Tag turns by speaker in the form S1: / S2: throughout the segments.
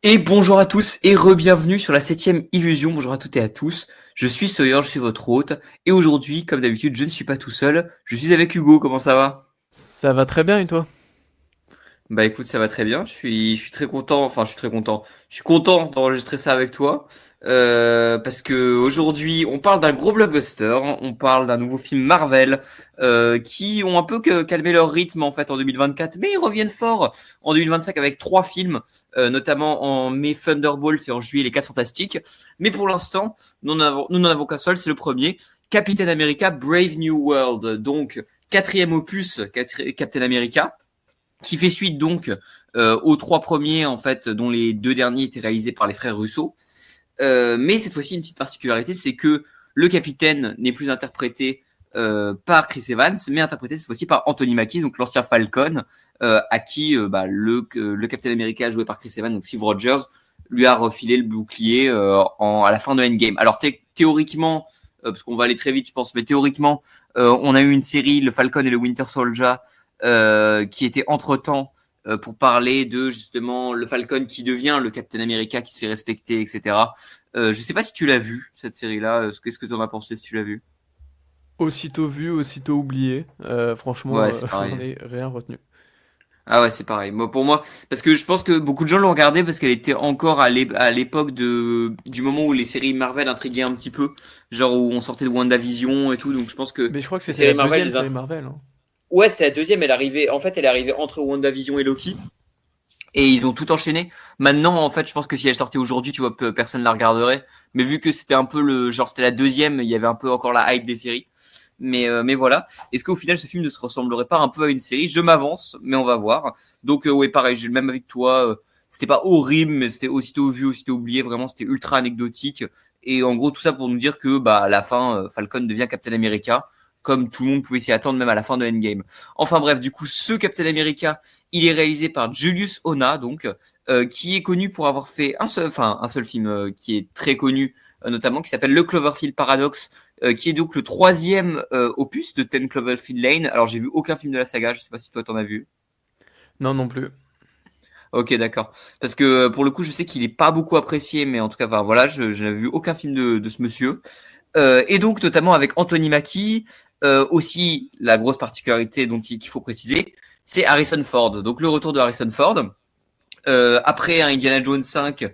S1: Et bonjour à tous et re-bienvenue sur la septième illusion. Bonjour à toutes et à tous. Je suis Sawyer, je suis votre hôte. Et aujourd'hui, comme d'habitude, je ne suis pas tout seul. Je suis avec Hugo. Comment ça va?
S2: Ça va très bien et toi?
S1: Bah écoute, ça va très bien. Je suis très content. Enfin, je suis très content. Je suis content d'enregistrer ça avec toi. Parce que aujourd'hui, on parle d'un gros blockbuster. On parle d'un nouveau film Marvel qui ont un peu calmé leur rythme en fait en 2024, mais ils reviennent fort en 2025 avec trois films, notamment en mai Thunderbolts et en juillet les Quatre Fantastiques. Mais pour l'instant, nous n'en avons qu'un seul, c'est le premier, Captain America Brave New World. Donc quatrième opus, Captain America qui fait suite donc aux trois premiers en fait, dont les deux derniers étaient réalisés par les frères Russo. Mais cette fois-ci, une petite particularité, c'est que le capitaine n'est plus interprété par Chris Evans, mais interprété cette fois-ci par Anthony Mackie, donc l'ancien Falcon, à qui le Captain America joué par Chris Evans, donc Steve Rogers, lui a refilé le bouclier à la fin de Endgame. Alors théoriquement, parce qu'on va aller très vite, je pense, mais théoriquement, on a eu une série, le Falcon et le Winter Soldier, qui était entre-temps pour parler de justement le Falcon qui devient le Captain America, qui se fait respecter, etc. Je sais pas si tu l'as vu, cette série-là. Qu'est-ce que tu en as pensé si tu l'as vu?
S2: Aussitôt vu, aussitôt oublié.
S1: Ouais,
S2: Franchement,
S1: c'est
S2: j'en
S1: pareil.
S2: ai rien retenu.
S1: Ah ouais, c'est pareil. Moi, pour moi, parce que je pense que beaucoup de gens l'ont regardé parce qu'elle était encore à l'époque du moment où les séries Marvel intriguaient un petit peu, genre où on sortait de WandaVision et tout. Donc je pense que
S2: Mais je crois que
S1: les
S2: c'était
S1: séries
S2: la
S1: Marvel
S2: deuxième
S1: les
S2: série
S1: int-
S2: Marvel, hein.
S1: Ouais, c'était la deuxième. Elle est arrivée entre WandaVision et Loki. Et ils ont tout enchaîné. Maintenant, en fait, je pense que si elle sortait aujourd'hui, tu vois, personne la regarderait. Mais vu que c'était un peu c'était la deuxième, il y avait un peu encore la hype des séries. Mais voilà. Est-ce qu'au final, ce film ne se ressemblerait pas un peu à une série? Je m'avance, mais on va voir. Donc, ouais, pareil, j'ai le même avec toi. C'était pas horrible, mais c'était aussitôt vu, aussitôt oublié. Vraiment, c'était ultra anecdotique. Et en gros, tout ça pour nous dire que, bah, à la fin, Falcon devient Captain America, comme tout le monde pouvait s'y attendre, même à la fin de Endgame. Enfin bref, du coup, ce Captain America, il est réalisé par Julius Ona, donc, qui est connu pour avoir fait un seul film qui est très connu, notamment, qui s'appelle Le Cloverfield Paradox, qui est donc le troisième opus de Ten Cloverfield Lane. Alors, j'ai vu aucun film de la saga, je sais pas si toi t'en as vu.
S2: Non, non plus.
S1: Ok, d'accord. Parce que pour le coup, je sais qu'il est pas beaucoup apprécié, mais en tout cas, enfin, voilà, je n'avais vu aucun film de ce monsieur. Et donc, notamment avec Anthony Mackie, aussi, la grosse particularité qu'il faut préciser, c'est Harrison Ford. Donc, le retour de Harrison Ford. Après un Indiana Jones 5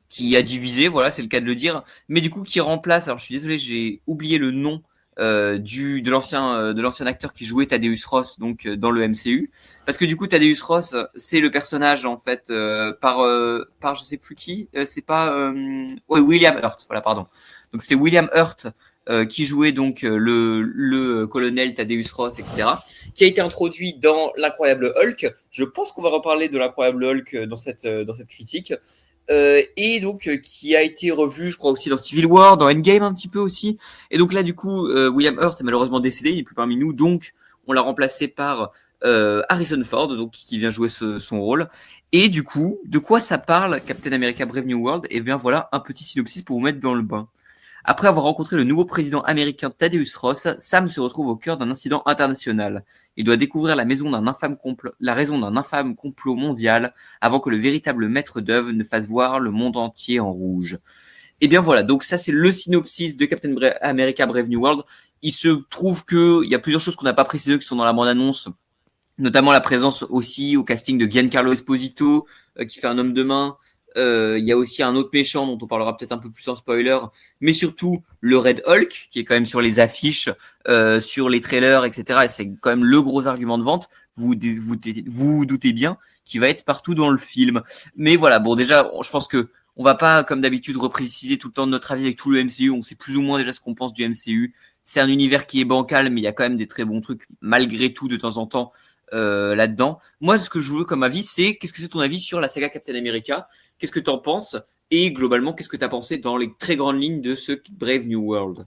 S1: qui a divisé, voilà, c'est le cas de le dire, mais du coup qui remplace, alors je suis désolé, j'ai oublié le nom de l'ancien acteur qui jouait Thaddeus Ross donc dans le MCU, parce que du coup Thaddeus Ross c'est le personnage en fait par je sais plus qui, c'est pas ouais, William Hurt, voilà, pardon. Donc c'est William Hurt qui jouait donc le colonel Thaddeus Ross, etc., qui a été introduit dans l'incroyable Hulk. Je pense qu'on va reparler de l'incroyable Hulk dans cette critique. Et donc qui a été revu, je crois aussi dans Civil War, dans Endgame un petit peu aussi. Et donc là, du coup, William Hurt est malheureusement décédé, il est plus parmi nous, donc on l'a remplacé par Harrison Ford, donc qui vient jouer son rôle. Et du coup, de quoi ça parle, Captain America Brave New World? Et bien voilà un petit synopsis pour vous mettre dans le bain. Après avoir rencontré le nouveau président américain Thaddeus Ross, Sam se retrouve au cœur d'un incident international. Il doit découvrir la raison d'un infâme complot mondial avant que le véritable maître d'œuvre ne fasse voir le monde entier en rouge. Et bien voilà, donc ça c'est le synopsis de America Brave New World. Il se trouve qu'il y a plusieurs choses qu'on n'a pas précisées qui sont dans la bande-annonce, notamment la présence aussi au casting de Giancarlo Esposito, qui fait un homme de main. Il y a aussi un autre méchant dont on parlera peut-être un peu plus en spoiler, mais surtout le Red Hulk, qui est quand même sur les affiches, sur les trailers, etc. Et c'est quand même le gros argument de vente. Vous doutez bien qu'il va être partout dans le film. Mais voilà, bon déjà, je pense que on va pas, comme d'habitude, repréciser tout le temps notre avis avec tout le MCU. On sait plus ou moins déjà ce qu'on pense du MCU. C'est un univers qui est bancal, mais il y a quand même des très bons trucs malgré tout de temps en temps là-dedans. Moi, ce que je veux comme avis, c'est qu'est-ce que c'est ton avis sur la saga Captain America? Qu'est-ce que tu en penses? Et globalement, qu'est-ce que tu as pensé dans les très grandes lignes de ce Brave New World?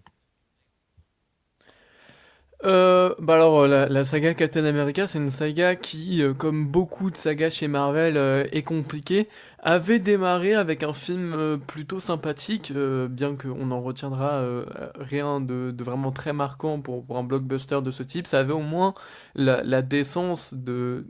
S2: La saga Captain America, c'est une saga qui, comme beaucoup de sagas chez Marvel, est compliquée. avait démarré avec un film plutôt sympathique, bien qu'on en retiendra rien de vraiment très marquant pour un blockbuster de ce type. Ça avait au moins la décence de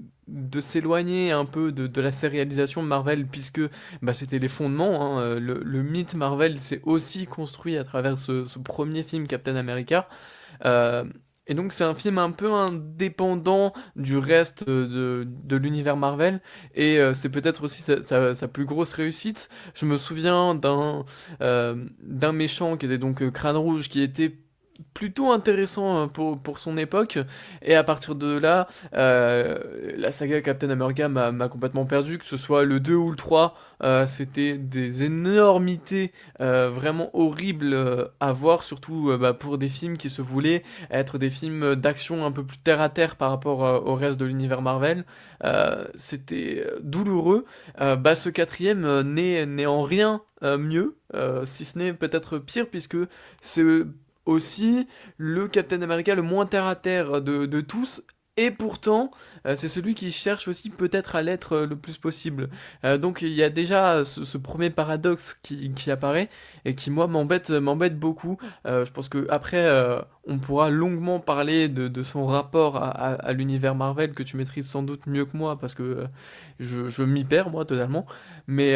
S2: s'éloigner un peu de la sérialisation de Marvel, puisque bah, c'était les fondements, hein. Le mythe Marvel s'est aussi construit à travers ce premier film Captain America. Euh, et donc c'est un film un peu indépendant du reste de l'univers Marvel, et c'est peut-être aussi sa plus grosse réussite. Je me souviens d'un méchant qui était donc Crâne Rouge, qui était plutôt intéressant pour son époque, et à partir de là, la saga Captain America m'a complètement perdu, que ce soit le 2 ou le 3, c'était des énormités vraiment horribles à voir, surtout bah, pour des films qui se voulaient être des films d'action un peu plus terre à terre par rapport au reste de l'univers Marvel. C'était douloureux. Bah, ce quatrième n'est en rien mieux, si ce n'est peut-être pire, puisque c'est aussi le Captain America le moins terre à terre de tous. Et pourtant, c'est celui qui cherche aussi peut-être à l'être le plus possible. Donc il y a déjà ce premier paradoxe qui apparaît et qui moi m'embête beaucoup. Je pense que après on pourra longuement parler de son rapport à l'univers Marvel que tu maîtrises sans doute mieux que moi parce que je m'y perds moi totalement. Mais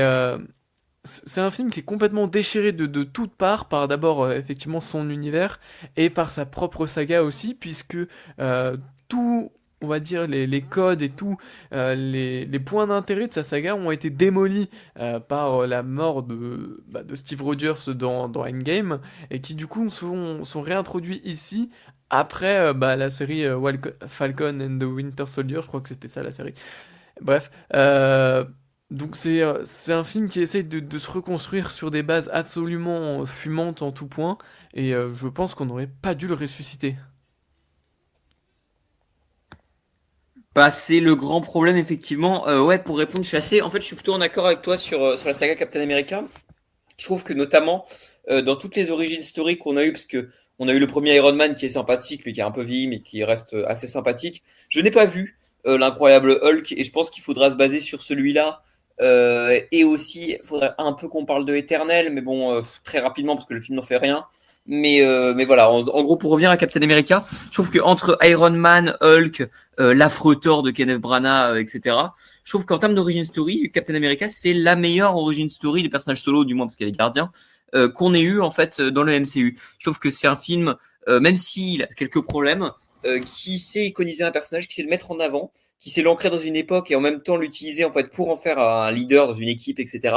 S2: c'est un film qui est complètement déchiré de toutes parts par d'abord effectivement son univers et par sa propre saga aussi, puisque tout, on va dire, les codes et tout, les points d'intérêt de sa saga ont été démolis par la mort de Steve Rogers dans Endgame, et qui du coup sont réintroduits ici. Après bah, la série Falcon and the Winter Soldier, je crois que c'était ça la série. Bref, donc c'est un film qui essaye de se reconstruire sur des bases absolument fumantes en tout point, et je pense qu'on n'aurait pas dû le ressusciter.
S1: Bah, c'est le grand problème, effectivement. Ouais, pour répondre, en fait, je suis plutôt en accord avec toi sur la saga Captain America. Je trouve que notamment dans toutes les origines historiques qu'on a eues, parce que on a eu le premier Iron Man qui est sympathique, mais qui est un peu vieilli, mais qui reste assez sympathique. Je n'ai pas vu l'incroyable Hulk, et je pense qu'il faudra se baser sur celui-là. Et aussi, il faudrait un peu qu'on parle de Éternel, mais bon, très rapidement, parce que le film n'en fait rien. Mais voilà, en gros, pour revenir à Captain America, je trouve que entre Iron Man, Hulk, l'affreux Thor de Kenneth Branagh, etc., je trouve qu'en termes d'origin story, Captain America, c'est la meilleure origin story des personnages solo, du moins parce qu'il y a les gardiens, qu'on ait eu en fait dans le MCU. Je trouve que c'est un film, même s'il a quelques problèmes, qui sait iconiser un personnage, qui sait le mettre en avant, qui sait l'ancrer dans une époque et en même temps l'utiliser en fait pour en faire un leader dans une équipe, etc.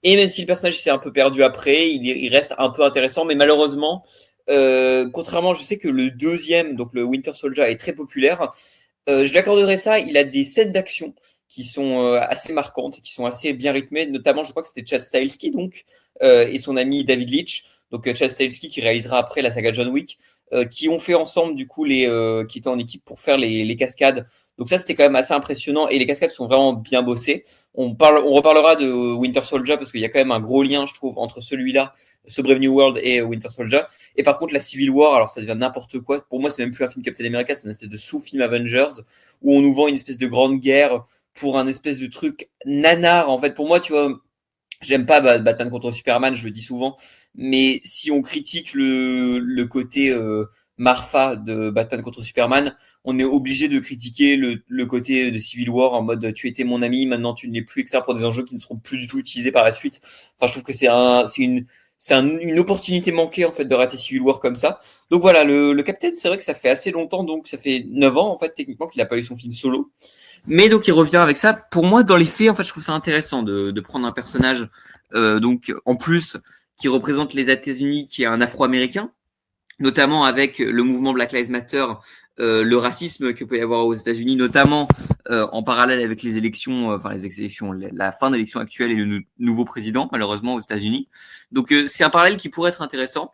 S1: Et même si le personnage s'est un peu perdu après, il reste un peu intéressant, mais malheureusement, contrairement, je sais que le deuxième, donc le Winter Soldier, est très populaire. Je lui accorderais ça. Il a des scènes d'action qui sont assez marquantes, qui sont assez bien rythmées. Notamment, je crois que c'était Chad Stahelski donc et son ami David Leitch. Donc Chad Stahelski qui réalisera après la saga John Wick, qui ont fait ensemble du coup qui étaient en équipe pour faire les cascades. Donc ça c'était quand même assez impressionnant et les cascades sont vraiment bien bossées. On reparlera de Winter Soldier parce qu'il y a quand même un gros lien je trouve entre celui-là, ce Brave New World et Winter Soldier. Et par contre la Civil War, alors ça devient n'importe quoi. Pour moi c'est même plus un film Captain America, c'est une espèce de sous-film Avengers où on nous vend une espèce de grande guerre pour un espèce de truc nanar. En fait pour moi tu vois, j'aime pas Batman contre Superman, je le dis souvent, mais si on critique le côté Marfa de Batman contre Superman, on est obligé de critiquer le côté de Civil War en mode tu étais mon ami, maintenant tu ne l'es plus, etc. pour des enjeux qui ne seront plus du tout utilisés par la suite. Enfin, je trouve que une opportunité manquée en fait de rater Civil War comme ça. Donc voilà, le Captain, c'est vrai que ça fait assez longtemps, donc ça fait 9 ans en fait techniquement qu'il a pas eu son film solo. Mais donc il revient avec ça. Pour moi, dans les faits, en fait, je trouve ça intéressant de prendre un personnage, donc en plus qui représente les États-Unis, qui est un Afro-Américain, notamment avec le mouvement Black Lives Matter, le racisme que peut y avoir aux États-Unis, notamment en parallèle avec les élections, enfin les élections, la fin d'élection actuelle et le nouveau président, malheureusement aux États-Unis. Donc c'est un parallèle qui pourrait être intéressant.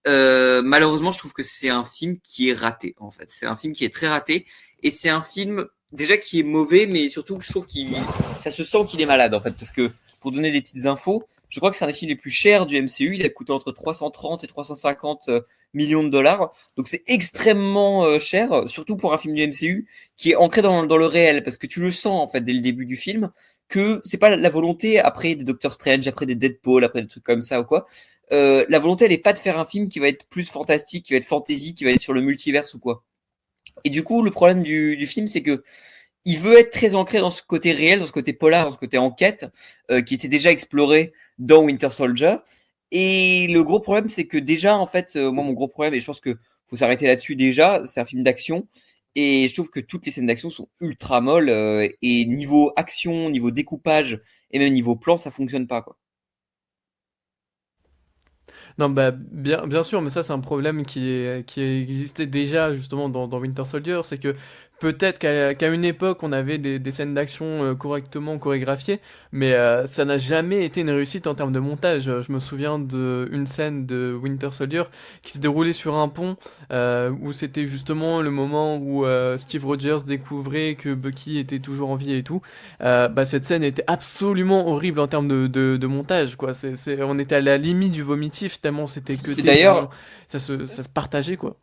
S1: Malheureusement, je trouve que c'est un film qui est raté. En fait, c'est un film qui est très raté et c'est un film déjà qui est mauvais, mais surtout je trouve ça se sent qu'il est malade en fait, parce que pour donner des petites infos, je crois que c'est un des films les plus chers du MCU. Il a coûté entre 330 et 350 millions de dollars. Donc c'est extrêmement cher, surtout pour un film du MCU qui est ancré dans le réel, parce que tu le sens en fait dès le début du film. que c'est pas la volonté après des Doctor Strange, après des Deadpool, après des trucs comme ça ou quoi. La volonté, elle est pas de faire un film qui va être plus fantastique, qui va être fantasy, qui va être sur le multiverse ou quoi. Et du coup, le problème du film, c'est que il veut être très ancré dans ce côté réel, dans ce côté polar, dans ce côté enquête, qui était déjà exploré dans Winter Soldier. Et le gros problème, c'est que déjà, en fait, moi, mon gros problème, et je pense que faut s'arrêter là-dessus déjà, c'est un film d'action. Et je trouve que toutes les scènes d'action sont ultra molles. Et niveau action, niveau découpage, et même niveau plan, ça fonctionne pas, quoi.
S2: Non, bah, bien sûr, mais ça, c'est un problème qui existait déjà justement dans Winter Soldier. C'est que peut-être qu'à une époque, on avait des scènes d'action correctement chorégraphiées, mais ça n'a jamais été une réussite en termes de montage. Je me souviens d'une scène de Winter Soldier qui se déroulait sur un pont où c'était justement le moment où Steve Rogers découvrait que Bucky était toujours en vie et tout. Bah, cette scène était absolument horrible en termes de montage, quoi. On était à la limite du vomitif, tellement c'était
S1: Et
S2: cuté, tellement
S1: d'ailleurs,
S2: ça se partageait, quoi.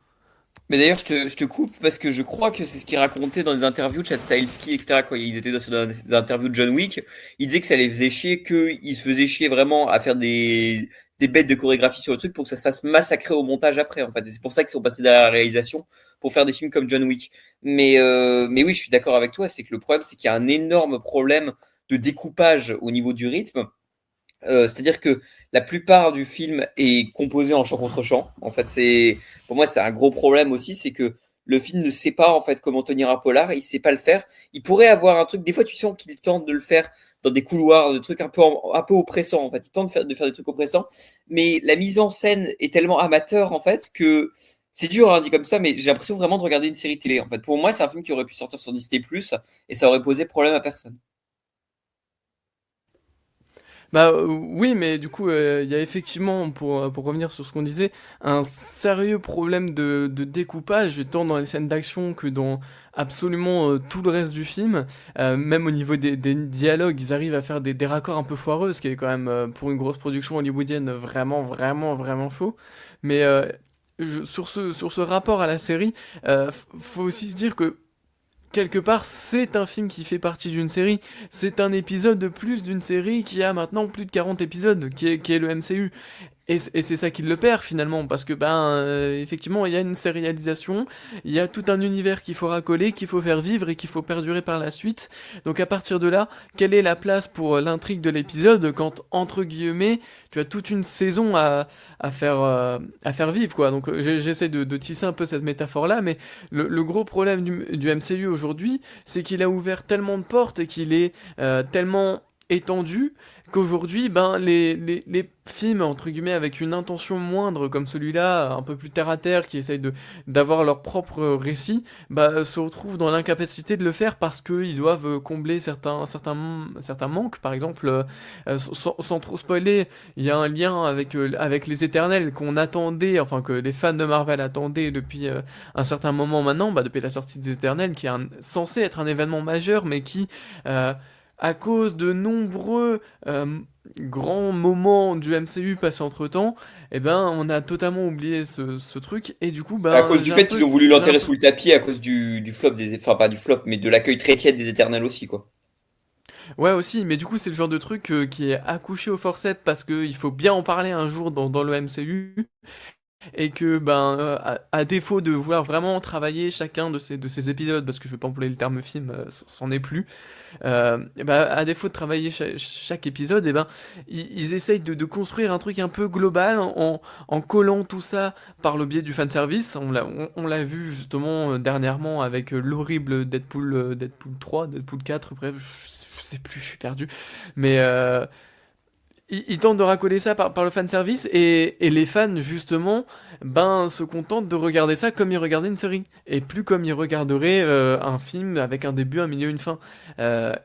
S1: Mais d'ailleurs, je te coupe parce que je crois que c'est ce qu'il racontait dans des interviews de Chad Stahelski, etc. Quand ils étaient dans des interviews de John Wick, il disait que ça les faisait chier, qu'ils se faisaient chier vraiment à faire des bêtes de chorégraphie sur le truc pour que ça se fasse massacrer au montage après, en fait. Et c'est pour ça qu'ils sont passés derrière la réalisation pour faire des films comme John Wick. Mais oui, je suis d'accord avec toi, c'est que le problème, c'est qu'il y a un énorme problème de découpage au niveau du rythme. C'est-à-dire que la plupart du film est composé en chant contre chant. En fait, pour moi c'est un gros problème aussi, c'est que le film ne sait pas en fait comment tenir un polar, il sait pas le faire. Il pourrait avoir un truc. Des fois, tu sens qu'il tente de le faire dans des couloirs, des trucs un peu oppressants. En fait, il tente de faire des trucs oppressants, mais la mise en scène est tellement amateur en fait que c'est dur, hein, dit comme ça, mais j'ai l'impression vraiment de regarder une série télé. En fait, pour moi, c'est un film qui aurait pu sortir sur Disney+ et ça aurait posé problème à personne.
S2: Bah oui, mais du coup, il y a effectivement, pour revenir sur ce qu'on disait, un sérieux problème de découpage, tant dans les scènes d'action que dans absolument tout le reste du film. Même au niveau des dialogues, ils arrivent à faire des raccords un peu foireux, ce qui est quand même, pour une grosse production hollywoodienne, vraiment, vraiment, vraiment chaud. Mais sur ce rapport à la série, faut aussi se dire que quelque part, c'est un film qui fait partie d'une série. C'est un épisode de plus d'une série qui a maintenant plus de 40 épisodes, qui est le MCU. Et c'est ça qui le perd finalement, parce que effectivement, il y a une sérialisation, il y a tout un univers qu'il faut racoler, qu'il faut faire vivre et qu'il faut perdurer par la suite. Donc à partir de là, quelle est la place pour l'intrigue de l'épisode quand, entre guillemets, tu as toute une saison à faire vivre, quoi. Donc j'essaie de tisser un peu cette métaphore-là, mais le gros problème du MCU aujourd'hui, c'est qu'il a ouvert tellement de portes et qu'il est tellement étendu qu'aujourd'hui, les films, entre guillemets, avec une intention moindre, comme celui-là, un peu plus terre-à-terre, qui essayent d'avoir leur propre récit, se retrouvent dans l'incapacité de le faire parce qu'ils doivent combler certains manques. Par exemple, sans trop spoiler, il y a un lien avec les Éternels qu'on attendait, enfin que les fans de Marvel attendaient depuis un certain moment maintenant, depuis la sortie des Éternels, qui est censé être un événement majeur, mais qui... à cause de nombreux grands moments du MCU passés entre-temps, eh ben, on a totalement oublié ce truc, et du coup,
S1: À cause du fait qu'ils ont voulu
S2: j'ai un
S1: l'enterrer
S2: peu-
S1: sous le tapis à cause du flop enfin pas du flop, mais de l'accueil très tiède des Éternels aussi, quoi.
S2: Ouais aussi, mais du coup c'est le genre de truc qui est accouché au forceps parce qu'il faut bien en parler un jour dans le MCU, et que à défaut de vouloir vraiment travailler chacun de ces épisodes, parce que je vais pas employer le terme film, c'en est plus, à défaut de travailler chaque épisode, ils essayent de construire un truc un peu global en collant tout ça par le biais du fanservice. On l'a vu justement dernièrement avec l'horrible Deadpool 3, Deadpool 4, bref, je sais plus, je suis perdu. Mais ils tentent de racoler ça par le fanservice et les fans justement se contentent de regarder ça comme ils regardaient une série et plus comme ils regarderaient un film avec un début, un milieu, une fin.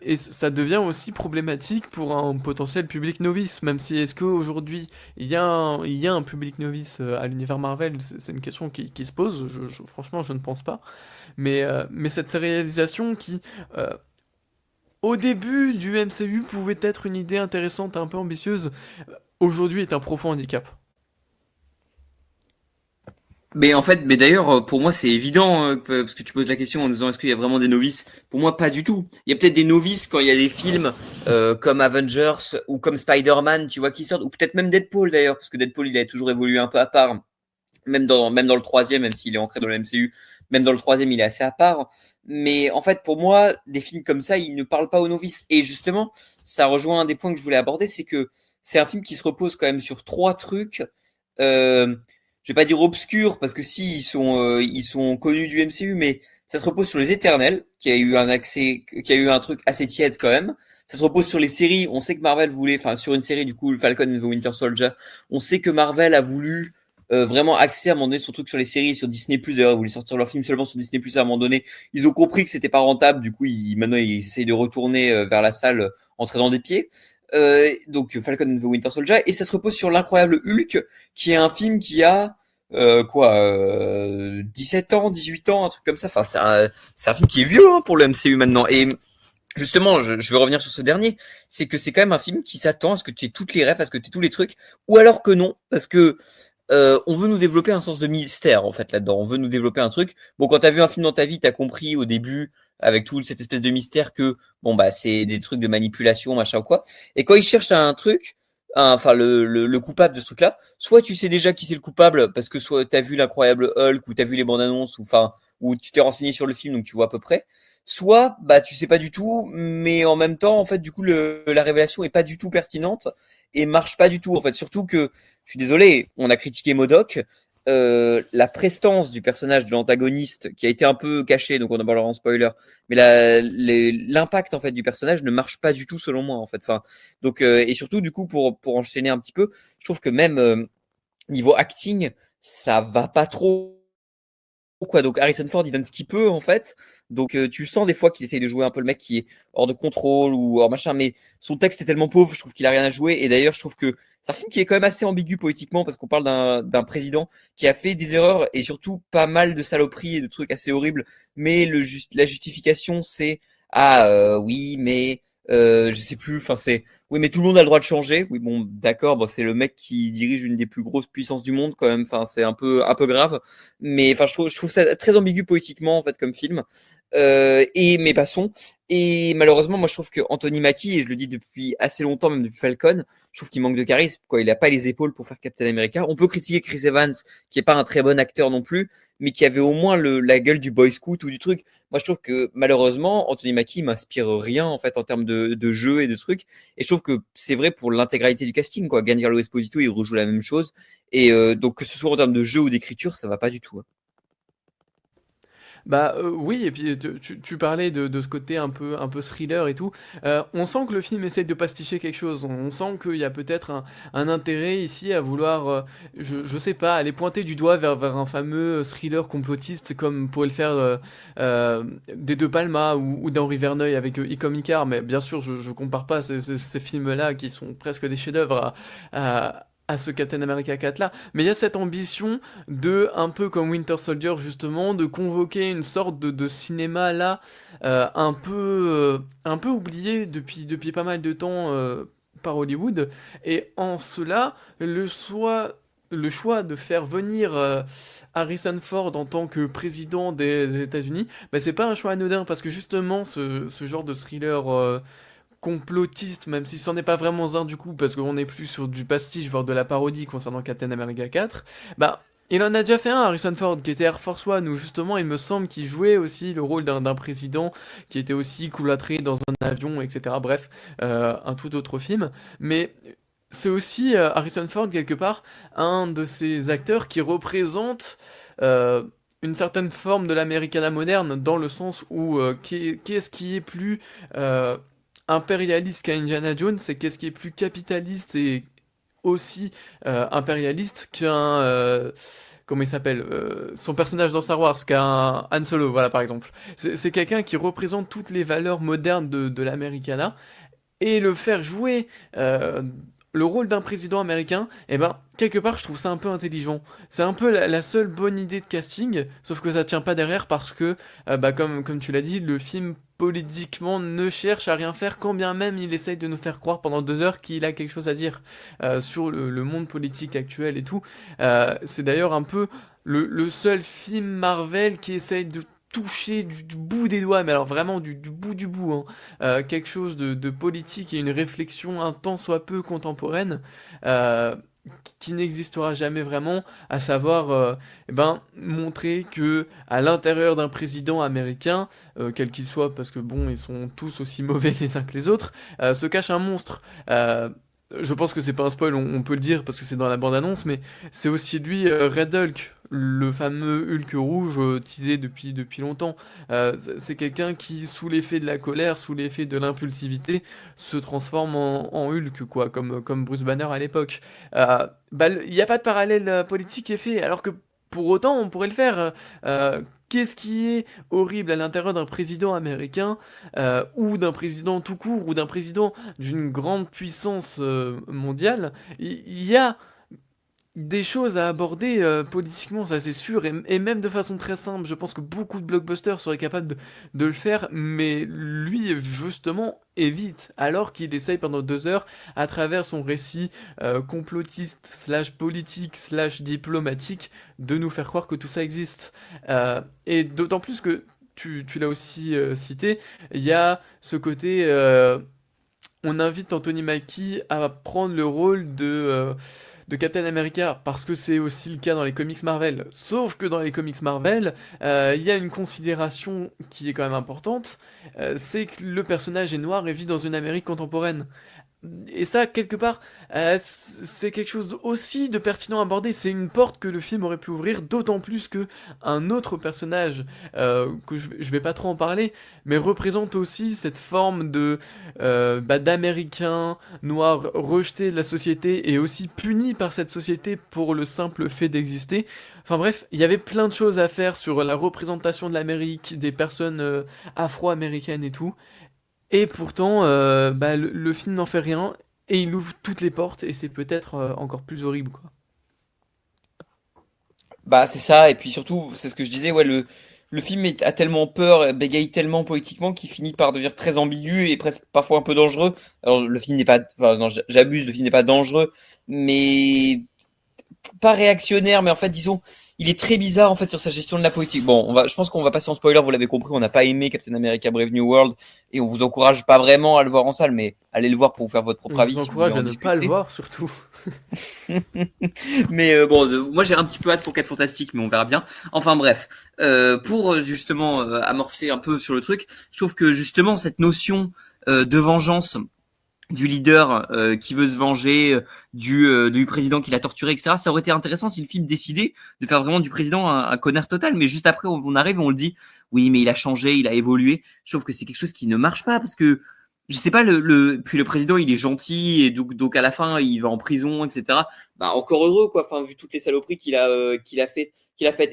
S2: Et ça devient aussi problématique pour un potentiel public novice, même si est-ce qu'aujourd'hui il y a un public novice à l'univers Marvel, c'est une question qui se pose. Franchement je ne pense pas, mais cette réalisation qui au début du MCU pouvait être une idée intéressante, un peu ambitieuse, aujourd'hui est un profond handicap.
S1: Mais en fait, mais d'ailleurs, pour moi, c'est évident, parce que tu poses la question en disant est-ce qu'il y a vraiment des novices? Pour moi, pas du tout. Il y a peut-être des novices quand il y a des films comme Avengers ou comme Spider-Man, tu vois, qui sortent, ou peut-être même Deadpool d'ailleurs, parce que Deadpool, il a toujours évolué un peu à part, même dans le troisième, même s'il est ancré dans le MCU, même dans le troisième, il est assez à part. Mais en fait, pour moi, des films comme ça, ils ne parlent pas aux novices. Et justement, ça rejoint un des points que je voulais aborder, c'est que c'est un film qui se repose quand même sur trois trucs. Euh, je vais pas dire obscurs parce que si ils sont connus du MCU, mais ça se repose sur les Éternels, qui a eu un truc assez tiède quand même. Ça se repose sur les séries. On sait que Marvel voulait, enfin sur une série du coup, Falcon and the Winter Soldier. On sait que Marvel a voulu vraiment axer à un moment donné son truc sur les séries, sur Disney+. D'ailleurs, ils voulaient sortir leur film seulement sur Disney+. À un moment donné, ils ont compris que c'était pas rentable. Du coup, maintenant ils essayent de retourner vers la salle en traînant des pieds. Donc Falcon and the Winter Soldier, et ça se repose sur l'incroyable Hulk, qui est un film qui a 17 ans, 18 ans, un truc comme ça. Enfin, c'est un film qui est vieux hein, pour le MCU maintenant. Et justement, je vais revenir sur ce dernier, c'est que c'est quand même un film qui s'attend à ce que tu aies toutes les refs, à ce que tu aies tous les trucs, ou alors que non, parce que on veut nous développer un sens de mystère en fait là-dedans. On veut nous développer un truc. Bon, quand t'as vu un film dans ta vie, t'as compris au début avec toute cette espèce de mystère que bon bah c'est des trucs de manipulation, machin ou quoi. Et quand ils cherchent un truc, enfin le coupable de ce truc-là, soit tu sais déjà qui c'est le coupable parce que soit t'as vu l'incroyable Hulk ou t'as vu les bandes annonces ou enfin ou tu t'es renseigné sur le film donc tu vois à peu près. Soit bah tu sais pas du tout, mais en même temps en fait du coup la révélation est pas du tout pertinente et marche pas du tout en fait. Surtout que je suis désolé, on a critiqué MODOK. La prestance du personnage de l'antagoniste qui a été un peu caché, donc on en parlera en spoiler, mais l'impact en fait du personnage ne marche pas du tout selon moi en fait. Enfin, donc et surtout du coup pour enchaîner un petit peu, je trouve que même niveau acting, ça va pas trop quoi. Donc Harrison Ford, il donne ce qu'il peut en fait. Donc tu sens des fois qu'il essaye de jouer un peu le mec qui est hors de contrôle ou hors machin, mais son texte est tellement pauvre, je trouve qu'il a rien à jouer. Et d'ailleurs, je trouve que c'est un film qui est quand même assez ambigu politiquement parce qu'on parle d'un président qui a fait des erreurs et surtout pas mal de saloperies et de trucs assez horribles. Mais la justification, c'est oui, mais je sais plus. Enfin, c'est oui, mais tout le monde a le droit de changer. Oui, bon, d'accord. Bon, c'est le mec qui dirige une des plus grosses puissances du monde quand même. Enfin, c'est un peu grave. Mais enfin, je trouve ça très ambigu poétiquement en fait comme film. Mais passons. Et malheureusement, moi je trouve que Anthony Mackie, et je le dis depuis assez longtemps, même depuis Falcon, je trouve qu'il manque de charisme. Quoi, il a pas les épaules pour faire Captain America. On peut critiquer Chris Evans, qui est pas un très bon acteur non plus, mais qui avait au moins la gueule du Boy Scout ou du truc. Moi, je trouve que malheureusement, Anthony Mackie m'inspire rien en fait en termes de jeu et de trucs. Et je trouve que c'est vrai pour l'intégralité du casting. Quoi, Giancarlo Esposito, il rejoue la même chose. Et donc que ce soit en termes de jeu ou d'écriture, ça va pas du tout. Hein.
S2: Bah, oui et puis tu parlais de ce côté un peu thriller et tout. On sent que le film essaye de pasticher quelque chose. On sent qu'il y a peut-être un intérêt ici à vouloir, je sais pas, aller pointer du doigt vers un fameux thriller complotiste comme pourrait le faire, des De Palma ou d'Henri Verneuil avec, Icône Icare. Mais bien sûr, je compare pas ces films-là qui sont presque des chefs-d'œuvre à ce Captain America 4 là, mais il y a cette ambition de, un peu comme Winter Soldier justement, de convoquer une sorte de cinéma là, un peu oublié depuis pas mal de temps par Hollywood, et en cela, le choix de faire venir Harrison Ford en tant que président des États-Unis, bah, c'est pas un choix anodin, parce que justement, ce genre de thriller complotiste, même si c'en est pas vraiment un du coup, parce qu'on est plus sur du pastiche, voire de la parodie concernant Captain America 4, bah, il en a déjà fait un, Harrison Ford, qui était Air Force One, où justement, il me semble qu'il jouait aussi le rôle d'un président, qui était aussi coulâtré dans un avion, etc. Bref, un tout autre film. Mais c'est aussi Harrison Ford, quelque part, un de ces acteurs qui représente euh, une certaine forme de l'Americana moderne, dans le sens où qu'est-ce qui est plus impérialiste qu'un Indiana Jones, et qu'est-ce qui est plus capitaliste et aussi impérialiste qu'un comment il s'appelle son personnage dans Star Wars, qu'un Han Solo, voilà, par exemple. C'est quelqu'un qui représente toutes les valeurs modernes de l'Americana, et le faire jouer le rôle d'un président américain, eh ben, quelque part, je trouve ça un peu intelligent. C'est un peu la seule bonne idée de casting, sauf que ça tient pas derrière parce que, bah, comme tu l'as dit, le film politiquement ne cherche à rien faire, quand bien même il essaye de nous faire croire pendant 2 heures qu'il a quelque chose à dire sur le monde politique actuel et tout. C'est d'ailleurs un peu le seul film Marvel qui essaye de toucher du bout des doigts, mais alors vraiment du bout, hein, quelque chose de politique et une réflexion un tant soit peu contemporaine, euh, qui n'existera jamais vraiment, à savoir eh ben, montrer que à l'intérieur d'un président américain, quel qu'il soit, parce que bon, ils sont tous aussi mauvais les uns que les autres, se cache un monstre. Je pense que c'est pas un spoil, on peut le dire parce que c'est dans la bande-annonce, mais c'est aussi lui, Red Hulk, le fameux Hulk rouge teasé depuis longtemps. C'est quelqu'un qui, sous l'effet de la colère, sous l'effet de l'impulsivité, se transforme en Hulk, quoi, comme Bruce Banner à l'époque. Bah, il n'y a pas de parallèle politique qui est fait, alors que pour autant, on pourrait le faire. Qu'est-ce qui est horrible à l'intérieur d'un président américain, ou d'un président tout court, ou d'un président d'une grande puissance mondiale? Il y a des choses à aborder politiquement, ça c'est sûr, et même de façon très simple. Je pense que beaucoup de blockbusters seraient capables de le faire, mais lui, justement, évite, alors qu'il essaye pendant 2 heures, à travers son récit complotiste, slash politique, slash diplomatique, de nous faire croire que tout ça existe. Et d'autant plus que, tu l'as aussi cité, il y a ce côté... on invite Anthony Mackie à prendre le rôle de Captain America, parce que c'est aussi le cas dans les comics Marvel. Sauf que dans les comics Marvel, il y a une considération qui est quand même importante, c'est que le personnage est noir et vit dans une Amérique contemporaine. Et ça, quelque part, c'est quelque chose aussi de pertinent à aborder. C'est une porte que le film aurait pu ouvrir, d'autant plus que un autre personnage, que je vais pas trop en parler, mais représente aussi cette forme d'Américain noir rejeté de la société et aussi puni par cette société pour le simple fait d'exister. Enfin bref, il y avait plein de choses à faire sur la représentation de l'Amérique, des personnes afro-américaines et tout. Et pourtant, bah, le film n'en fait rien et il ouvre toutes les portes et c'est peut-être encore plus horrible, quoi.
S1: Bah, c'est ça, et puis surtout, c'est ce que je disais, ouais, le film a tellement peur, bégaye tellement politiquement qu'il finit par devenir très ambigu et presque parfois un peu dangereux. Alors, le film n'est pas, enfin, non, j'abuse, le film n'est pas dangereux, mais pas réactionnaire, mais en fait, disons, il est très bizarre en fait sur sa gestion de la politique. Bon, je pense qu'on va passer en spoiler, vous l'avez compris, on n'a pas aimé Captain America Brave New World et on vous encourage pas vraiment à le voir en salle, mais allez le voir pour vous faire votre propre
S2: On
S1: avis
S2: vous
S1: si vous voulez
S2: encourage
S1: en
S2: à ne pas le
S1: discuter.
S2: voir, surtout.
S1: Mais bon, moi j'ai un petit peu hâte pour 4 Fantastiques, mais on verra bien. Enfin bref, pour justement amorcer un peu sur le truc, je trouve que justement cette notion de vengeance du leader qui veut se venger du président qui l'a torturé, etc. Ça aurait été intéressant si le film décidait de faire vraiment du président un connard total, mais juste après on arrive et on le dit, oui mais il a changé, il a évolué. Je trouve que c'est quelque chose qui ne marche pas parce que je sais pas puis le président il est gentil et donc à la fin il va en prison, etc. Bah encore heureux quoi, enfin vu toutes les saloperies qu'il a fait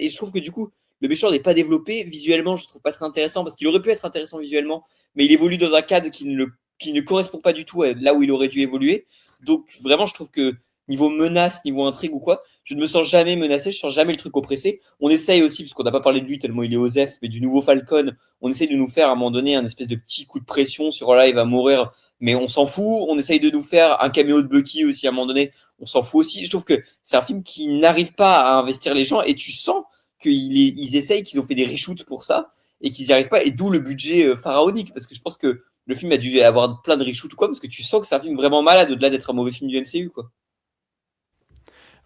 S1: et je trouve que du coup le méchant n'est pas développé visuellement, je trouve pas très intéressant parce qu'il aurait pu être intéressant visuellement, mais il évolue dans un cadre qui ne correspond pas du tout à là où il aurait dû évoluer. Donc vraiment, je trouve que niveau menace, niveau intrigue ou quoi, je ne me sens jamais menacé, je sens jamais le truc oppressé. On essaye aussi, parce qu'on n'a pas parlé de lui tellement il est Osef, mais du nouveau Falcon, on essaye de nous faire à un moment donné un espèce de petit coup de pression sur là, il va mourir, mais on s'en fout. On essaye de nous faire un caméo de Bucky aussi à un moment donné, on s'en fout aussi. Je trouve que c'est un film qui n'arrive pas à investir les gens et tu sens qu'ils essayent, qu'ils ont fait des reshoots pour ça et qu'ils n'y arrivent pas, et d'où le budget pharaonique, parce que je pense que le film a dû avoir plein de reshoots ou quoi, parce que tu sens que c'est un film vraiment malade, au-delà d'être un mauvais film du MCU, quoi.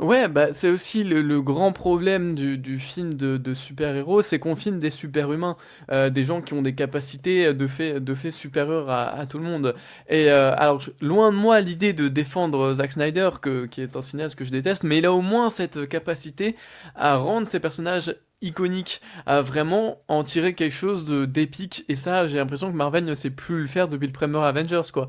S2: Ouais, bah c'est aussi le grand problème du film de super-héros, c'est qu'on filme des super-humains, des gens qui ont des capacités de fait supérieures à tout le monde. Et alors, loin de moi l'idée de défendre Zack Snyder, qui est un cinéaste que je déteste, mais il a au moins cette capacité à rendre ses personnages iconiques, à vraiment en tirer quelque chose d'épique. Et ça, j'ai l'impression que Marvel ne sait plus le faire depuis le premier Avengers, quoi.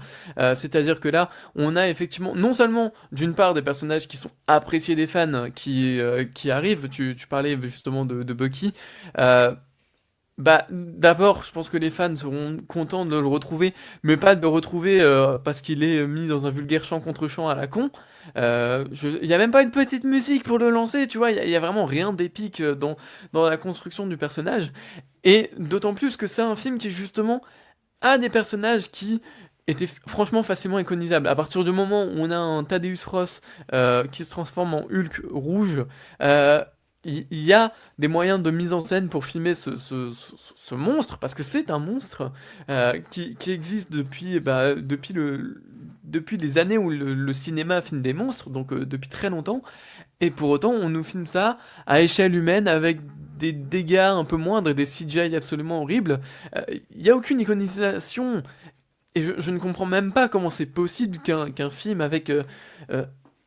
S2: C'est-à-dire que là, on a effectivement non seulement d'une part des personnages qui sont appréciés des fans qui arrivent, tu parlais justement de Bucky, euh, Bah, d'abord, je pense que les fans seront contents de le retrouver, mais pas de le retrouver parce qu'il est mis dans un vulgaire chant contre chant à la con. Il y a même pas une petite musique pour le lancer, tu vois, il y a vraiment rien d'épique dans la construction du personnage. Et d'autant plus que c'est un film qui, justement, a des personnages qui étaient franchement facilement iconisables. À partir du moment où on a un Thaddeus Ross qui se transforme en Hulk rouge, euh, il y a des moyens de mise en scène pour filmer ce monstre, parce que c'est un monstre qui existe depuis les années où le cinéma filme des monstres, donc depuis très longtemps, et pour autant on nous filme ça à échelle humaine avec des dégâts un peu moindres et des CGI absolument horribles. Il n'y a aucune iconisation, et je ne comprends même pas comment c'est possible qu'un film avec euh,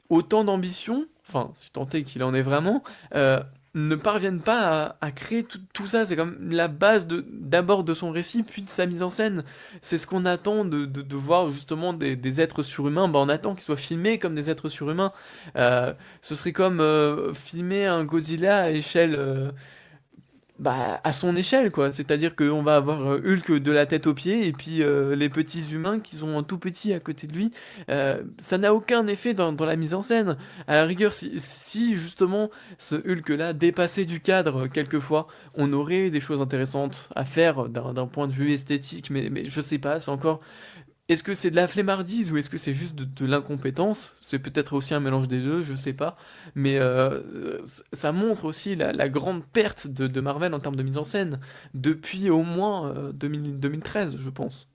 S2: autant d'ambition, enfin, si tant est qu'il en est vraiment, ne parvienne pas à créer tout ça. C'est comme la base d'abord de son récit, puis de sa mise en scène. C'est ce qu'on attend de voir justement des êtres surhumains. Bah, on attend qu'ils soient filmés comme des êtres surhumains. Ce serait comme filmer un Godzilla à échelle, bah, à son échelle, quoi. C'est-à-dire qu'on va avoir Hulk de la tête aux pieds et puis les petits humains qui sont un tout petits à côté de lui. Ça n'a aucun effet dans la mise en scène. À la rigueur, si justement ce Hulk-là dépassait du cadre quelquefois, on aurait des choses intéressantes à faire d'un point de vue esthétique, mais je sais pas, c'est encore est-ce que c'est de la flemmardise ou est-ce que c'est juste de l'incompétence? C'est peut-être aussi un mélange des deux, je sais pas. Mais ça montre aussi la grande perte de Marvel en termes de mise en scène depuis au moins 2013, je pense.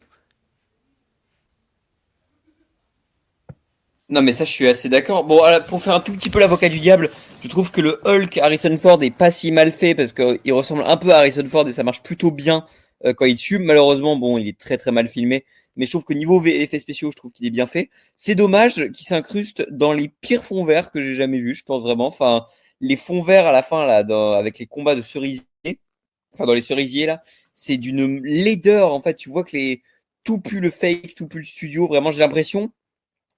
S1: Non, mais ça, je suis assez d'accord. Bon, pour faire un tout petit peu l'avocat du diable, je trouve que le Hulk Harrison Ford est pas si mal fait parce qu'il ressemble un peu à Harrison Ford et ça marche plutôt bien quand il tue. Malheureusement, bon, il est très très mal filmé, mais je trouve que niveau effets spéciaux, je trouve qu'il est bien fait. C'est dommage qu'il s'incruste dans les pires fonds verts que j'ai jamais vus, je pense vraiment. Enfin, les fonds verts à la fin là, avec les combats de cerisier, enfin dans les cerisiers là, c'est d'une laideur en fait. Tu vois que tout pue le fake, tout pue le studio. Vraiment, j'ai l'impression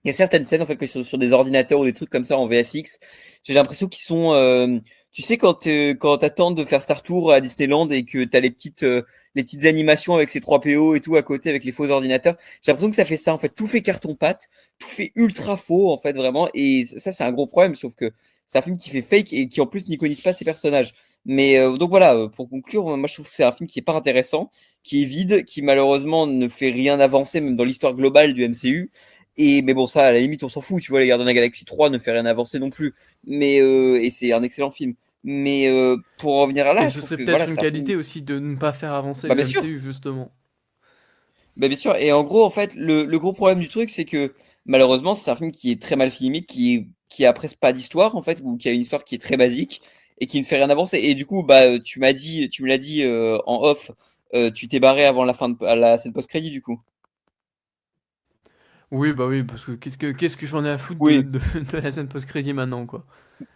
S1: il y a certaines scènes en fait que sur des ordinateurs ou des trucs comme ça en VFX, j'ai l'impression qu'ils sont, tu sais quand t'attends de faire Star Tour à Disneyland et que t'as les petites animations avec ces 3PO et tout à côté avec les faux ordinateurs, j'ai l'impression que ça fait ça en fait, tout fait carton pâte, tout fait ultra faux en fait vraiment et ça c'est un gros problème, je trouve que c'est un film qui fait fake et qui en plus n'iconise pas ses personnages. Mais donc voilà, pour conclure, moi je trouve que c'est un film qui est pas intéressant, qui est vide, qui malheureusement ne fait rien avancer même dans l'histoire globale du MCU. Et mais bon, ça, à la limite, on s'en fout. Tu vois, Les Gardiens de la Galaxie 3 ne fait rien avancer non plus. Mais et c'est un excellent film. Mais pour revenir à
S2: Et
S1: là, je
S2: ce
S1: trouve
S2: serait
S1: que
S2: peut-être
S1: voilà,
S2: une
S1: c'est un film.
S2: qualité aussi de ne pas faire avancer
S1: Bah
S2: le
S1: bien sûr,
S2: MCU, justement.
S1: bah bien sûr. Et en gros, en fait, le gros problème du truc, c'est que malheureusement, c'est un film qui est très mal filmé, qui a presque pas d'histoire en fait, ou qui a une histoire qui est très basique et qui ne fait rien avancer. Et du coup, bah tu me l'as dit en off, tu t'es barré avant la fin à la scène post-crédit du coup.
S2: Oui, bah oui, parce que qu'est-ce que j'en ai à foutre
S1: Oui,
S2: de la scène post-crédit maintenant, quoi.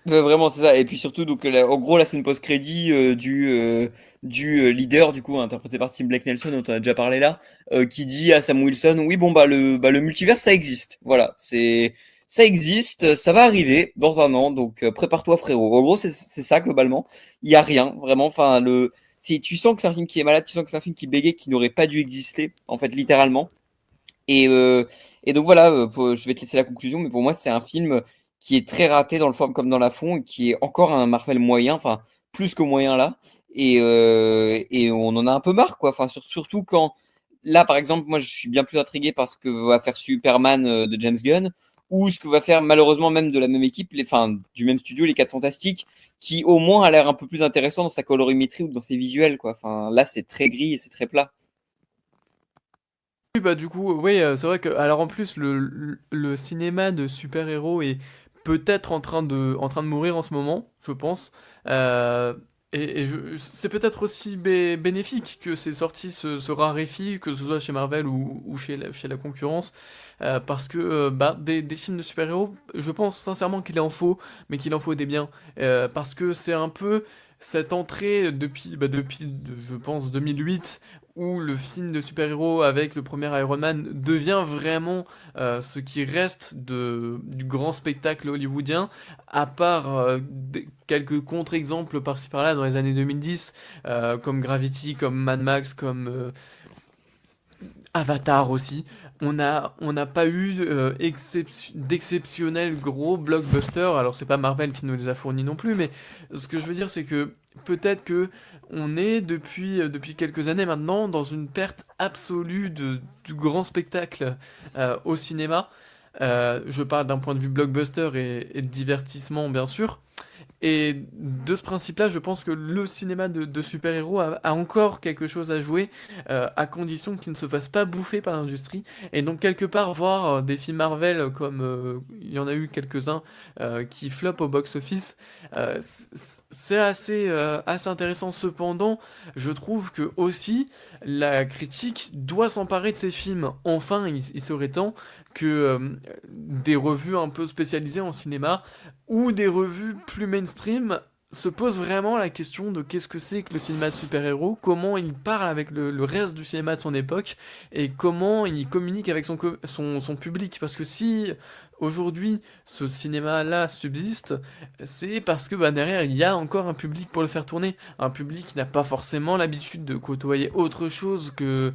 S1: ouais, vraiment, c'est ça. Et puis surtout, donc, en gros, là, c'est une post-crédit du leader, du coup, interprété par Tim Blake Nelson, dont on a déjà parlé là, qui dit à Sam Wilson, oui, bon, bah, le multivers, ça existe. Voilà, ça existe, ça va arriver dans un an, donc prépare-toi, frérot. En gros, c'est ça, globalement. Il y a rien, vraiment. Enfin, si tu sens que c'est un film qui est malade, tu sens que c'est un film qui bégaye, qui n'aurait pas dû exister, en fait, littéralement. Et, euh, et donc voilà, je vais te laisser la conclusion, mais pour moi, c'est un film qui est très raté dans le forme comme dans la fond, et qui est encore un Marvel moyen, enfin plus que moyen là. Et on en a un peu marre, quoi. Enfin, surtout quand là, par exemple, moi, je suis bien plus intrigué par ce que va faire Superman de James Gunn, ou ce que va faire malheureusement même de la même équipe, enfin du même studio, les 4 Fantastiques, qui au moins a l'air un peu plus intéressant dans sa colorimétrie ou dans ses visuels, quoi. Enfin, là, c'est très gris et c'est très plat.
S2: Oui, bah du coup, oui, c'est vrai que, alors en plus, le cinéma de super-héros est peut-être en train de mourir en ce moment, je pense. Euh, c'est peut-être aussi bénéfique que ces sorties se raréfient, que ce soit chez Marvel ou chez la concurrence, parce que bah, des films de super-héros, je pense sincèrement qu'il en faut, mais qu'il en faut des biens. Parce que c'est un peu cette entrée depuis je pense, 2008 où le film de super-héros avec le premier Iron Man devient vraiment ce qui reste du grand spectacle hollywoodien, à part quelques contre-exemples par-ci par-là dans les années 2010, comme Gravity, comme Mad Max, comme Avatar aussi. On n'a pas eu d'exceptionnels gros blockbusters. Alors c'est pas Marvel qui nous les a fournis non plus, mais ce que je veux dire c'est que peut-être que on est depuis quelques années maintenant dans une perte absolue du grand spectacle au cinéma. Je parle d'un point de vue blockbuster et de divertissement bien sûr. Et de ce principe-là, je pense que le cinéma de super-héros a encore quelque chose à jouer, à condition qu'il ne se fasse pas bouffer par l'industrie. Et donc, quelque part, voir des films Marvel comme il y en a eu quelques-uns qui flopent au box-office, c'est assez intéressant. Cependant, je trouve que aussi la critique doit s'emparer de ces films. Enfin, il serait temps que des revues un peu spécialisées en cinéma ou des revues plus mainstream se posent vraiment la question de qu'est-ce que c'est que le cinéma de super-héros, comment il parle avec le reste du cinéma de son époque et comment il communique avec son public. Parce que si aujourd'hui ce cinéma-là subsiste, c'est parce que bah, derrière il y a encore un public pour le faire tourner. Un public qui n'a pas forcément l'habitude de côtoyer autre chose que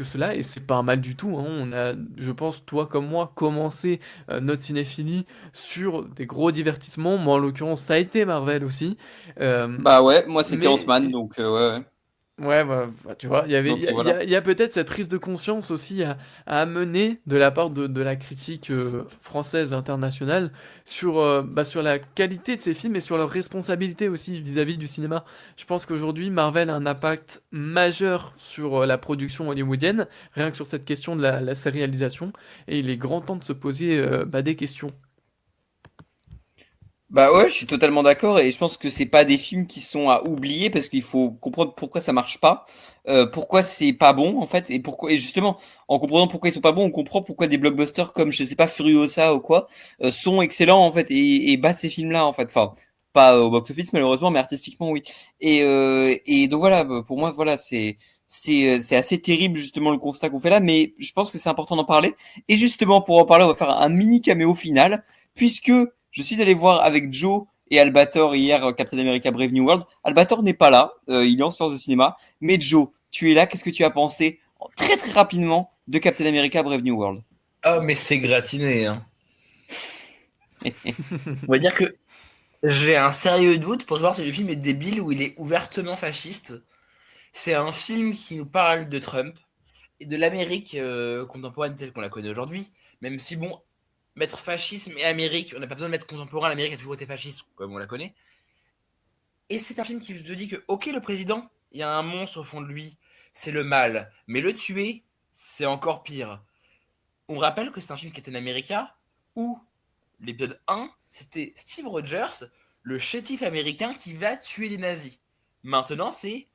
S2: cela, et c'est pas un mal du tout, hein. On a, je pense, toi comme moi, commencé notre cinéphilie sur des gros divertissements. Moi, en l'occurrence, ça a été Marvel aussi. Euh,
S1: Bah ouais, moi c'était
S2: mais
S1: Ant-Man, donc ouais, ouais.
S2: ouais, bah, tu vois,
S1: Donc voilà.
S2: il y a peut-être cette prise de conscience aussi à amener de la part de la critique française et internationale sur la qualité de ces films et sur leur responsabilité aussi vis-à-vis du cinéma. Je pense qu'aujourd'hui, Marvel a un impact majeur sur la production hollywoodienne, rien que sur cette question de la sérialisation, et il est grand temps de se poser bah, des questions.
S1: Bah ouais, je suis totalement d'accord et je pense que c'est pas des films qui sont à oublier parce qu'il faut comprendre pourquoi ça marche pas, pourquoi c'est pas bon en fait et pourquoi et justement en comprenant pourquoi ils sont pas bons, on comprend pourquoi des blockbusters comme je sais pas Furiosa ou quoi sont excellents en fait et battent ces films-là en fait. Enfin, pas au box-office malheureusement, mais artistiquement oui. Et donc voilà, pour moi voilà c'est assez terrible justement le constat qu'on fait là, mais je pense que c'est important d'en parler. Et justement pour en parler, on va faire un mini caméo final puisque je suis allé voir avec Joe et Albator hier Captain America Brave New World. Albator n'est pas là, il est en séance de cinéma. Mais Joe, tu es là, qu'est-ce que tu as pensé très très rapidement de Captain America Brave New World?
S3: Ah, mais c'est gratiné, hein. On va dire que j'ai un sérieux doute pour savoir si le film est débile ou il est ouvertement fasciste. C'est un film qui nous parle de Trump et de l'Amérique contemporaine telle qu'on la connaît aujourd'hui. Même si, bon, mettre fascisme et Amérique, on n'a pas besoin de mettre contemporain, l'Amérique a toujours été fasciste, comme on la connaît. Et c'est un film qui te dit que, ok, le président, il y a un monstre au fond de lui, c'est le mal, mais le tuer, c'est encore pire. On rappelle que c'est un film Captain America où l'épisode 1, c'était Steve Rogers, le chétif américain qui va tuer des nazis. Maintenant, c'est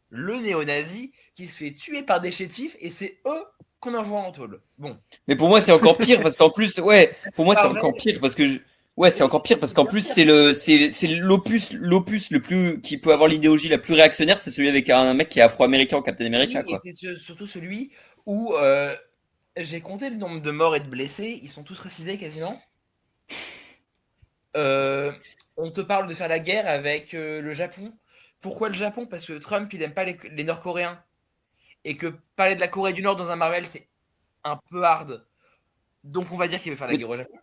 S3: le néo-nazi qui se fait tuer par des chétifs et c'est eux qu'on envoie en tôle. Bon.
S1: Mais pour moi c'est encore pire parce qu'en plus ouais, pour moi c'est
S3: Marvel,
S1: encore pire parce que ouais, c'est
S3: oui,
S1: encore pire parce qu'en
S3: bien
S1: plus
S3: sûr.
S1: c'est l'opus le plus qui peut avoir l'idéologie la plus réactionnaire, c'est celui avec un mec qui est afro-américain en Captain
S3: Oui,
S1: America
S3: et
S1: quoi.
S3: c'est surtout celui où j'ai compté le nombre de morts et de blessés, ils sont tous racisés quasiment. Euh, on te parle de faire la guerre avec le Japon. Pourquoi le Japon? Parce que Trump, il aime pas les Nord-Coréens. Et que parler de la Corée du Nord dans un Marvel, c'est un peu hard. Donc on va dire qu'il veut faire la
S1: Mais
S3: guerre au Japon.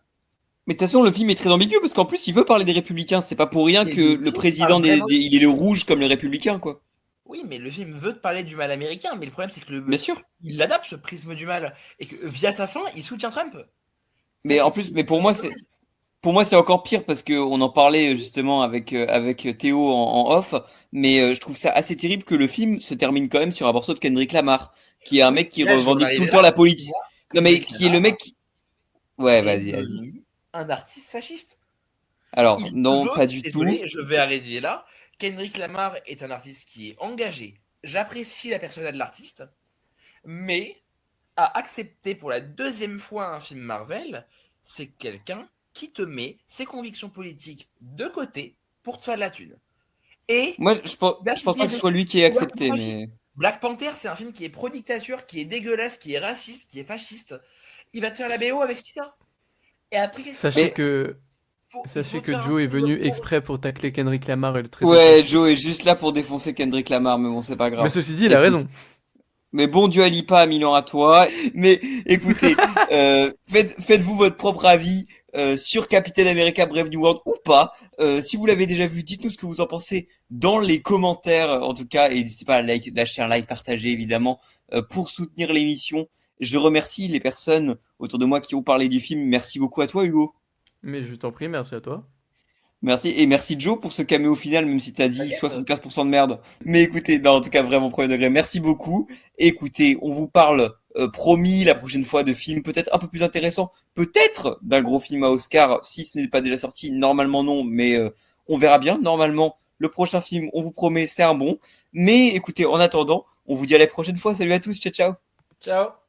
S1: Mais de toute façon, le film est très ambigu parce qu'en plus, il veut parler des républicains. C'est pas pour rien
S3: Et
S1: que
S3: le
S1: le
S3: film parle
S1: président
S3: vraiment du
S1: il est le rouge comme les républicains, quoi.
S3: Oui, mais le film veut te parler du mal américain, mais le problème c'est que
S1: Bien sûr.
S3: il adapte ce prisme du mal et que via sa fin, il soutient Trump. Ça
S1: Mais
S3: qui
S1: en
S3: est
S1: plus, mais
S3: un peu dommage.
S1: pour moi, c'est encore pire parce que on en parlait justement avec Théo en off. Mais je trouve ça assez terrible que le film se termine quand même sur un morceau de Kendrick Lamar, qui est un
S3: Oui,
S1: mec qui
S3: là je vais en
S1: revendique tout
S3: arriver
S1: le temps
S3: là.
S1: la
S3: Pour
S1: politique.
S3: moi,
S1: Non, mais
S3: Kendrick
S1: qui est le
S3: Lamar
S1: mec Ouais,
S3: est
S1: vas-y, vas-y.
S3: devenu un artiste fasciste.
S1: Alors,
S3: Il se
S1: non,
S3: veut,
S1: pas du tout.
S3: désolé, je vais arriver là. Kendrick Lamar est un artiste qui est engagé. J'apprécie la persona de l'artiste, mais à accepter pour la deuxième fois un film Marvel, c'est quelqu'un qui te met ses convictions politiques de côté pour te faire de la thune. Et
S1: Moi,
S3: il va
S1: je
S3: te
S1: pense pas
S3: dire
S1: que ce
S3: des
S1: soit lui
S3: trucs
S1: qui est
S3: ouvertement
S1: accepté,
S3: fascistes.
S1: mais.
S3: Black Panther, c'est un film qui est pro-dictature, qui est dégueulasse, qui est raciste, qui est fasciste. Il va te faire la BO avec ça. Et après, qu'est-ce qu'il
S2: Sachez
S1: Mais-
S2: que,
S3: faut, il
S2: sachez
S3: faut te
S2: que
S3: faire un
S2: Joe est
S3: film
S2: venu
S3: pro-
S2: exprès pour tacler Kendrick Lamar et le traiter de
S1: Ouais,
S2: fasciste.
S1: Joe est juste là pour défoncer Kendrick Lamar, mais bon, c'est pas
S2: Mais
S1: grave.
S2: ceci dit, il a
S1: Écoute,
S2: raison.
S1: mais bon Dieu Alipa à Milan à toi. Mais écoutez, faites-vous votre propre avis sur Captain America Brave New World ou pas. Si vous l'avez déjà vu, dites-nous ce que vous en pensez dans les commentaires, en tout cas, et n'hésitez pas à lâcher un like, partager évidemment pour soutenir l'émission. Je remercie les personnes autour de moi qui ont parlé du film. Merci beaucoup à toi, Hugo.
S2: Mais je t'en prie, merci à toi.
S1: Merci, et merci Joe pour ce caméo final, même si t'as dit
S3: T'inquiète.
S1: 75% de merde. Mais écoutez, non, en tout cas, vraiment premier degré. Merci beaucoup. Écoutez, on vous parle, promis, la prochaine fois de films peut-être un peu plus intéressants. Peut-être d'un gros film à Oscar, si ce n'est pas déjà sorti. Normalement non, mais on verra bien. Normalement, le prochain film, on vous promet, c'est un bon. Mais écoutez, en attendant, on vous dit à la prochaine fois. Salut à tous, ciao ciao.
S3: Ciao.